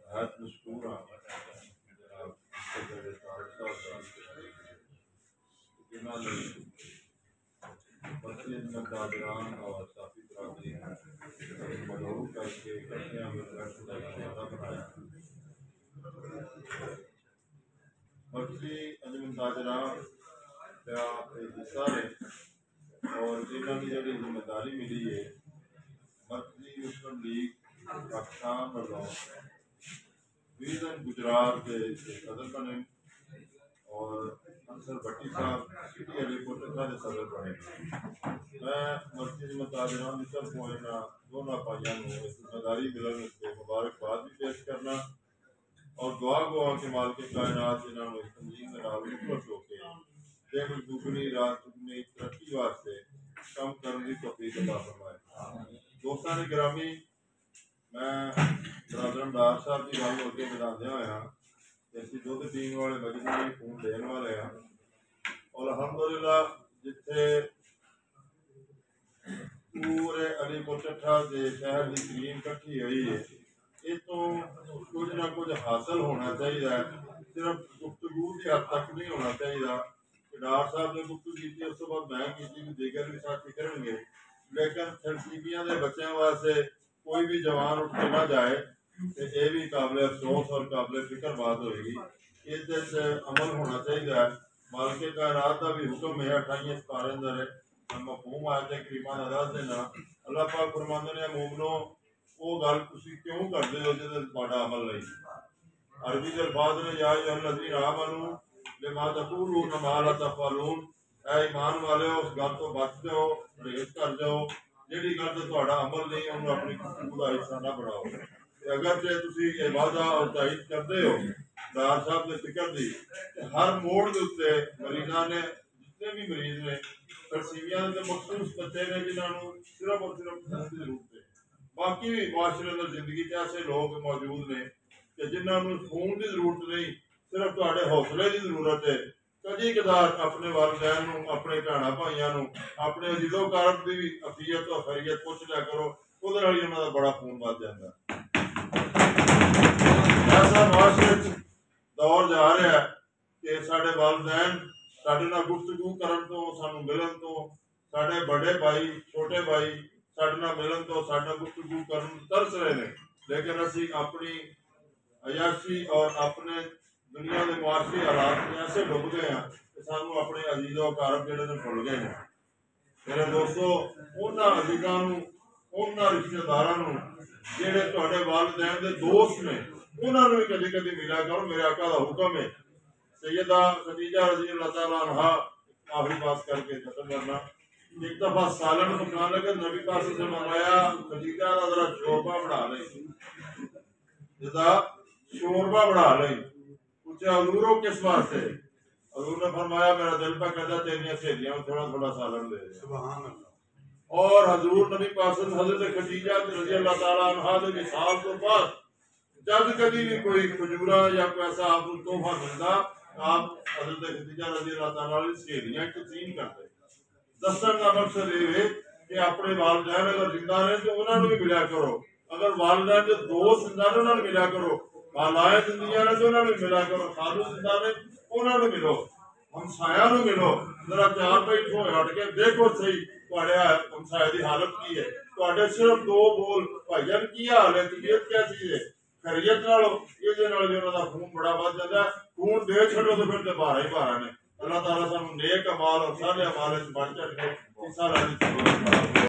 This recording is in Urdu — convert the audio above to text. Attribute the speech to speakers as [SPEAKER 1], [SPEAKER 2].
[SPEAKER 1] بہت مشکور ہوں جناب جنہوں نے مسجد میں قادران اور صافی برادری مدعو کر کے کٹیاں میں زیادہ بنایا مسجد انجمن تاجران کا حصہ ہے اور جنہوں کی جڑی ذمہ داری ملی ہے مرکزی مسلم لیگ پاکستان والوں ویژن گجرات کے صدر بنے اور انصر بٹی صاحب سٹی علی پور کے صدر بنے میں مسجد متاجران کی طرف دونوں بھائیوں کو ذمہ داری ملنے سے مبارکباد بھی پیش کرنا اور دعا گوا کے مالک کائنات جنہوں نے تنظیم میں مخلص ہو کے دن دگنی رات دگنی ترقی واسطے کم کرنے کی توفیق عطا فرمائے دوستان گرامی میں برادر ڈار صاحب کی گل ہو کے بتاندیا ہوا اسی دودھ پین والے مجموعی خون دین والے ہیں اور الحمدللہ جتھے پورے علی پور چٹھا کے شہر کی زمین کٹھی ہوئی ہے یہ تو کچھ نہ کچھ حاصل ہونا چاہیے صرف گفتگو کی حد تک نہیں ہونا چاہیے کہ ڈار صاحب نے گفتگو کی اس بعد میں کی دیگر بھی ساتھی کریں گے لیکن تنظیمیاں دے بچوں واسطے کوئی بھی جوان اٹھ کے نہ جائے تو یہ بھی قابل افسوس اور قابل فکر بات ہوئے گی اس عمل ہونا چاہیے مالک کائنات کا بھی حکم ہے 28 سپارے اندر مفہوم آیت کریمہ ناراض دینا اللہ پاک فرماندے نے مومنو وہ گل تسی کیوں کرتے ہو جے تہاڈا عمل نہیں عربی دے الفاظ نے یا ایھا الذین آمنوا لما تقولون ما لا تفعلون اے ایمان والے اس گل تو بچ جاؤ پرہیز کر جاؤ جیڑی گل تے تہاڈا عمل نہیں انہوں اپنی گفتگو دا حصہ نہ بناؤ اگر جے تسی یہ وعدہ اور تائید کرتے ہو ڈار صاحب نے فکر دی کہ ہر موڑ دے اوتے مریضاں نے جتنے بھی مریض نے تقسیمیاں دے مخصوص بچے نے جنہوں صرف اور صرف خون کی ضرورت ہے باقی بھی معاشرے اندر زندگی کے ایسے لوگ موجود نے کہ جنہوں خون کی ضرورت نہیں صرف تہاڈے حوصلے کی ضرورت ہے کدی کدار اپنے والدین نو اپنے بھیڑاں بھائیاں نو اپنے عزیز و اقارب دی عافیت و خیریت پوچھ لیا کرو ادھر والی انہاں دا بڑا خون بچ جاندا ایسا معاشرے دور جا رہا ہے کہ ساڈے والدین ساڈے نال گفتگو کرن تو سانو ملن تو ساڈے بڑے بھائی چھوٹے بھائی ساڈے نال ملن تو ساڈا گفتگو کرن ترس رہے ہیں لیکن اسی اپنی عیاشی اور اپنے دنیا کے معاشی حالات میں ایسے ڈب گئے ہیں کہ سانو اپنے عزیز و اقارب جڑے نے بھول گئے ہیں میرے دوستو انہاں عزیزاں نو انہاں رشتہ داراں نو جڑے تہاڈے والدین دے دوست نے انہاں نو بھی کدی کدی ملا کرو میرے آقا دا حکم ہے سیدہ خدیجہ رضی اللہ تعالیٰ عنہا آخری بات کر کے ختم کرنا ایک دفعہ سالن پکانے لگے نبی پاک سے منگایا خدیجہ دا ذرا شوربہ بنا لیں جدا شوربہ بنا لیں پوچھا حضورو کس واسطے حضور نے فرمایا میرا دل پہ کہتا تیریاں سہیلیاں تھوڑا تھوڑا سالن دے سبحان اللہ اور حضور نبی پاک حضرت خدیجہ رضی اللہ تعالیٰ عنہا دے وصال تو بعد جب کبھی بھی کوئی کھجورا یا کوئی ایسا آپ کو تحفہ ملتا آپ حضرت خدیجہ رضی اللہ تعالیٰ عنہ سہیلیاں تقسیم کرتے دستن کا مقصد یہ ہے کہ اپنے والدین اگر زندہ رہے تو انہوں نے بھی ملا کرو اگر والدین جو دوست زندہ رہے انہوں نے ملا کرو خالائیں زندگیاں رہے تو انہوں نے ملا کرو خالو زندہ رہے انہوں نے ملو ہمسایاں نو ملو ذرا چار بیٹھو ہٹ کے دیکھو صحیح تہاڈے ہمسایہ دی حالت کی ہے تہاڈے صرف دو بول بھائی جان کی حال ہے طبیعت کیسی ہے خیریت نال یہ نال بھی انہاں دا خون بڑا بچ جاندا ہے خون دے چھڈو تو پھر تے بارہ ہی بارہ نے اللہ تعالیٰ سانو نیک اعمال اور صالح اعمال وچ بڑھ چڑھ کے حصہ لینے دی توفیق عطا فرمائے